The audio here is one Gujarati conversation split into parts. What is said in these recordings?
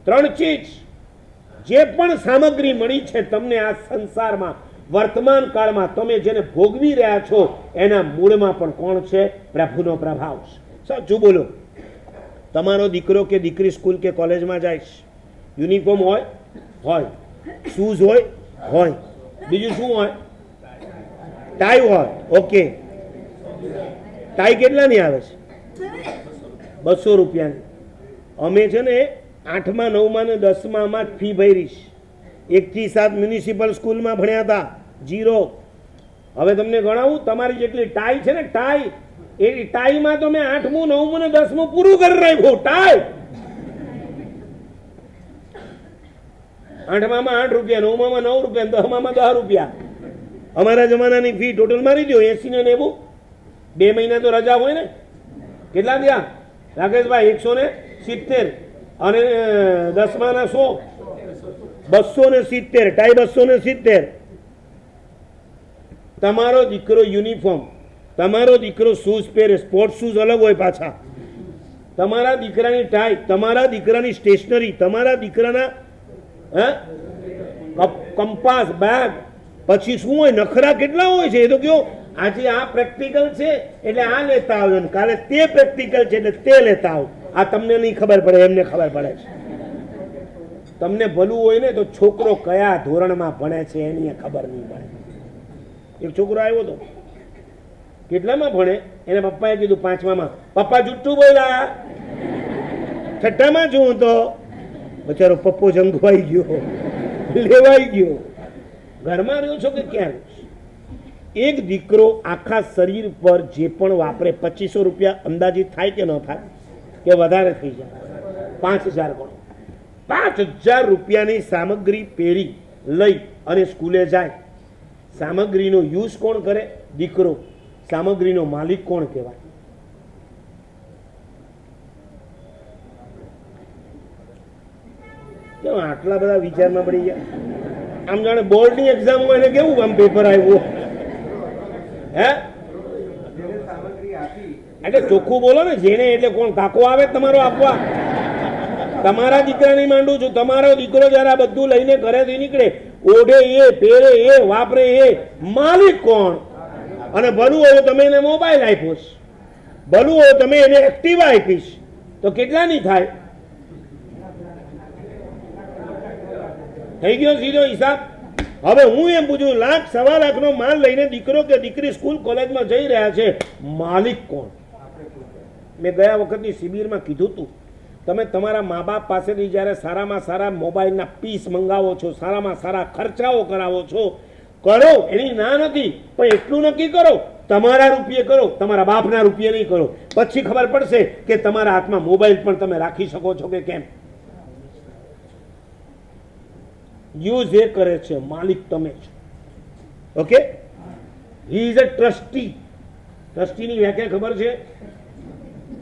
ત્રણ ચીજ, જે પણ સામગ્રી મળી છે તમને આ સંસારમાં વર્તમાન કાળમાં તમે જેને ભોગવી રહ્યા છો એના મૂળમાં પણ કોણ છે? પ્રભુનો પ્રભાવ છે. સાચું બોલો. તમારો દીકરો કે દીકરી સ્કૂલ કે કોલેજમાં જાય છે, યુનિફોર્મ હોય, શૂઝ હોય, બીજું શું હોય? ટાઈ હોય. ઓકે, ટાઈ કેટલાની આવે છે? 200 રૂપિયાની. અમે છે ને 8મા 9મા ને 10મામાં જ ફી ભરી. 1 થી 7 મ્યુનિસિપલ સ્કૂલમાં ભણ્યા હતા, 0. હવે તમને ગણાવું, તમારી જેટલી ટાઈ છે ને, ટાઈ, એ ટાઈમાં તો મેં 8મું 9મું ને 10મું પૂરું કરી નાખ્યું. ટાઈ 8મામાં 8 રૂપિયા, 9મામાં 9 રૂપિયા, 10મામાં 10 રૂપિયા. અમારા જમાનાની ફી ટોટલ મારી દો 80 ને 90. 2 મહિના તો રજા હોય ને. કેટલા થયા રાકેશભાઈ? 170. અને 10માના 100, 270. ટાઈ 270. તમારો દીકરો યુનિફોર્મ, તમારો દીકરો શૂઝ પહેરે, સ્પોર્ટ શૂઝ અલગ હોય પાછા, તમારા દીકરાની ટાઈ, તમારા દીકરાની સ્ટેશનરી, તમારા દીકરાના કંપાસ, બેગ, પછી શું હોય? નખરા કેટલા હોય છે એ તો કયો. આજે આ પ્રેક્ટિકલ છે એટલે આ લેતા આવજો, કાલે તે પ્રેક્ટિકલ છે એટલે તે લેતા આવો. આ તમને નહીં ખબર પડે, એમને ખબર પડે છે. તમને ભલું હોય ને તો છોકરો કયા ધોરણમાં ભણે છે એની ખબર નહીં પડે. એક છોકરો આવ્યો હતો, કેટલામાં ભણે? એને પપ્પાએ કીધું 5મામાં. પપ્પા જુઠ્ઠું બોલ્યા, 6ઠ્ઠામાં છું તો. બચારો પપ્પો જંગવાઈ ગયો, લેવાઈ ગયો. ઘરમાં રહ્યો છો કે ક્યાં? એક દીકરો આખા શરીર પર જે પણ વાપરે 2500 રૂપિયા અંદાજિત થાય કે ન થાય? કે વધારે થઈ જાય? 5000 ગણો. 5000 રૂપિયાની સામગ્રી પહેરી લઈ અને સ્કૂલે જાય. સામગ્રીનો યુઝ કોણ કરે? દીકરો. સામગ્રીનો માલિક કોણ કહેવાય? કેમ આટલા બધા વિચારમાં પડી ગયા? આમ જાણે બોર્ડની એક્ઝામ હોય ને કેવું આમ પેપર આવ્યું. હે, એટલે ચોખ્ખું બોલો ને. જેને એટલે કોણ કાકો આવે તમારો આપવા? તમારા દીકરાની માંડું છું. તમારો દીકરો જયારે આ બધું લઈને ઘરેથી નીકળે, ઓઢે એ, પહેરે એ, વાપરે એ, માલિક કોણ? અને ભલું હોય તમે એને મોબાઈલ આપ્યો, ભલું હોય તમે એને એક્ટિવા આપીશ, તો કેટલાની થાય? થઈ ગયો સીધો હિસાબ. હવે હું એમ પૂછું, 1 લાખ 1.25 લાખનો માલ લઈને દીકરો કે દીકરી સ્કૂલ કોલેજમાં જઈ રહ્યા છે, માલિક કોણ? મેં ગયા વખતની શિબિરમાં કીધું હતું, તમે તમારા મા બાપ પાસેથી જ્યારે સારામાં સારા મોબાઈલના પીસ મંગાવો છો, સારામાં સારા ખર્ચાઓ કરાવો છો, કરો, એની ના નથી, પણ એટલું નક્કી કરો તમારા રૂપિયે કરો, તમારા બાપના રૂપિયે નહીં કરો. પછી ખબર પડશે કે તમારા હાથમાં મોબાઈલ પણ તમે રાખી શકો છો કે કેમ. યુઝ એ કરે છે, માલિક તમે છો. Okay, he is a trustee. ટ્રસ્ટીની વ્યાખ્યા ખબર છે?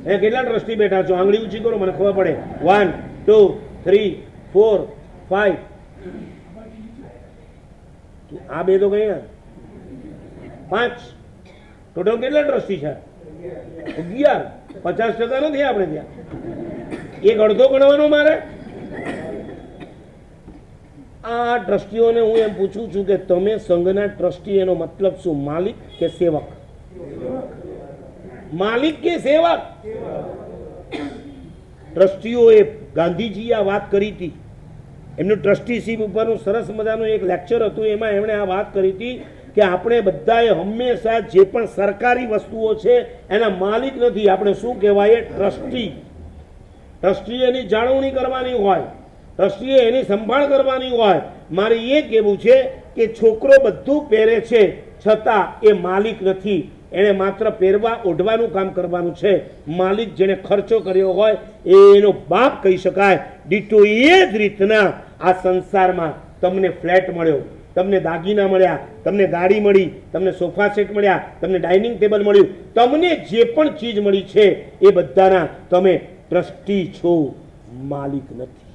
એ કેટલા ટ્રસ્ટી બેઠા છો? આંગળી ઊંચી કરો, મને ખબર પડે. 1 2 3 4 5. આ બે તો કઈ 5. ટોટલ કેટલા ટ્રસ્ટી છે? 11. 50% નથી આપણે ત્યાં. એક અડધો ગણવાનો મારે. આ ટ્રસ્ટીઓને હું એમ પૂછું છું કે તમે સંઘના ટ્રસ્ટી, એનો મતલબ શું? માલિક કે સેવક? માલિક કે સેવક? ટ્રસ્ટીઓએ, ગાંધીજીએ આ વાત કરી હતી. એમનું ટ્રસ્ટીશીપ ઉપરનું સરસ મજાનું એક લેક્ચર હતું, એમાં એમણે આ વાત કરી હતી કે આપણે બધાએ હંમેશા જે પણ સરકારી વસ્તુઓ છે એના માલિક નથી, આપણે શું કહેવાય? ટ્રસ્ટી. ટ્રસ્ટીએ એની જાળવણી કરવાની હોય, ટ્રસ્ટીએ એની સંભાળ કરવાની હોય. મારે એ કહેવું છે કે છોકરો બધું પહેરે છે છતાં એ માલિક નથી, એણે માત્ર પહેરવા ઓઢવાનું કામ કરવાનું છે. માલિક જેને ખર્ચો કર્યો હોય એનો બાપ કહી શકાય. ડીટો એ જ રીતના આ સંસારમાં તમને ફ્લેટ મળ્યો, તમને દાગીના મળ્યા, તમને ગાડી મળી, તમને સોફા સેટ મળ્યા, તમને ડાઇનિંગ ટેબલ મળ્યું, તમને જે પણ ચીજ મળી છે એ બધાના તમે ટ્રસ્ટી છો, માલિક નથી.